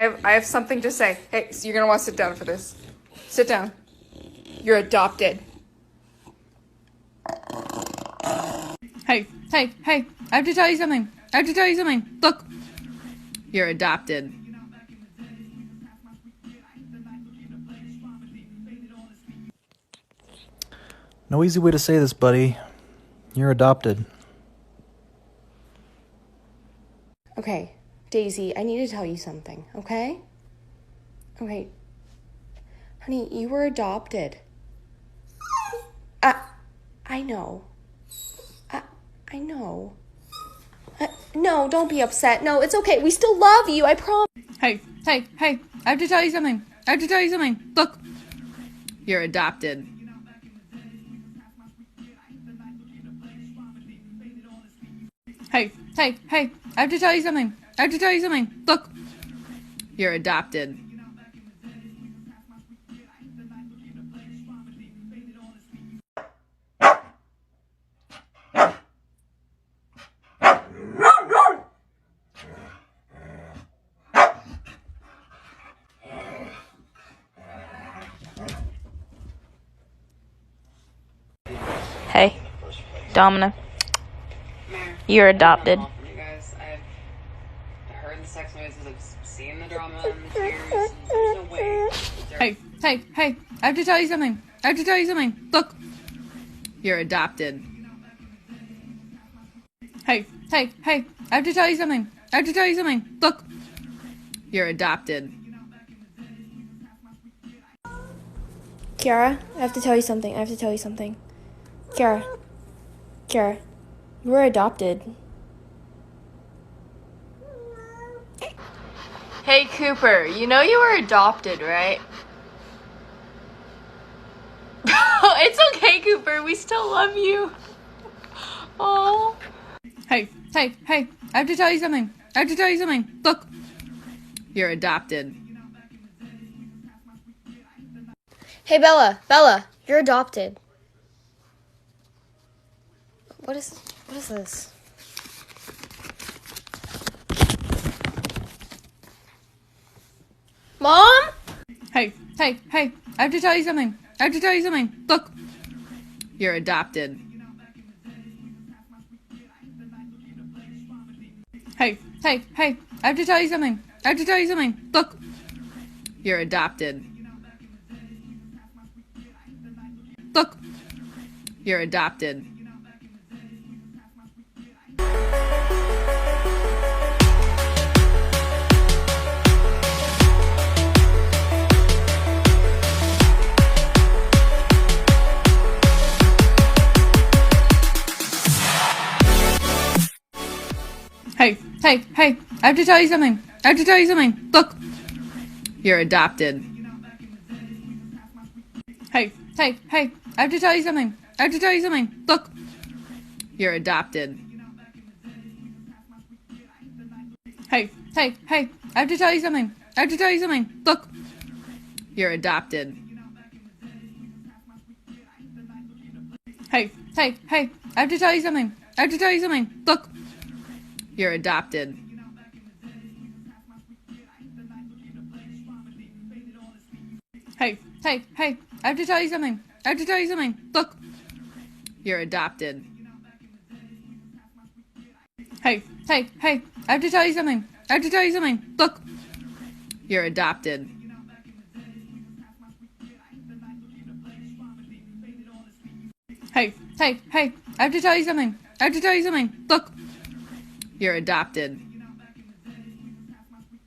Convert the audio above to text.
I have something to say. Hey, so you're gonna want to sit down for this. Sit down. You're adopted. Hey, I have to tell you something. Look. You're adopted. No easy way to say this, buddy. You're adopted. Okay, Daisy, I need to tell you something, okay? Okay. Honey, you were adopted. I know. I know. No, don't be upset. No, it's okay. We still love you, I promise. Hey, I have to tell you something. Look. You're adopted. Hey, I have to tell you something. Look. You're adopted. Hey, Domina, you're adopted. You guys, I've heard the sex noises, I've seen the drama and the tears, and there's no way. Hey, I have to tell you something. Look. You're adopted. Hey, I have to tell you something. Look. You're adopted. Kiara, I have to tell you something. Kiara, you were adopted. Hey Cooper, you know you were adopted, right? It's okay, Cooper, we still love you. Oh. Hey, I have to tell you something. Look. You're adopted. Hey Bella, you're adopted. What is this? Mom? Hey, I have to tell you something. Look. You're adopted. Hey, I have to tell you something. Look. You're adopted. Look. You're adopted. Hey, I have to tell you something. Look. You're adopted. Hey, I have to tell you something. Look. You're adopted. Hey, I have to tell you something. Look. You're adopted. Hey, I have to tell you something. Look. You're adopted. Hey, I have to tell you something. Look. You're adopted. Hey, I have to tell you something. Look. You're adopted. Hey, I have to tell you something. Look. You're adopted.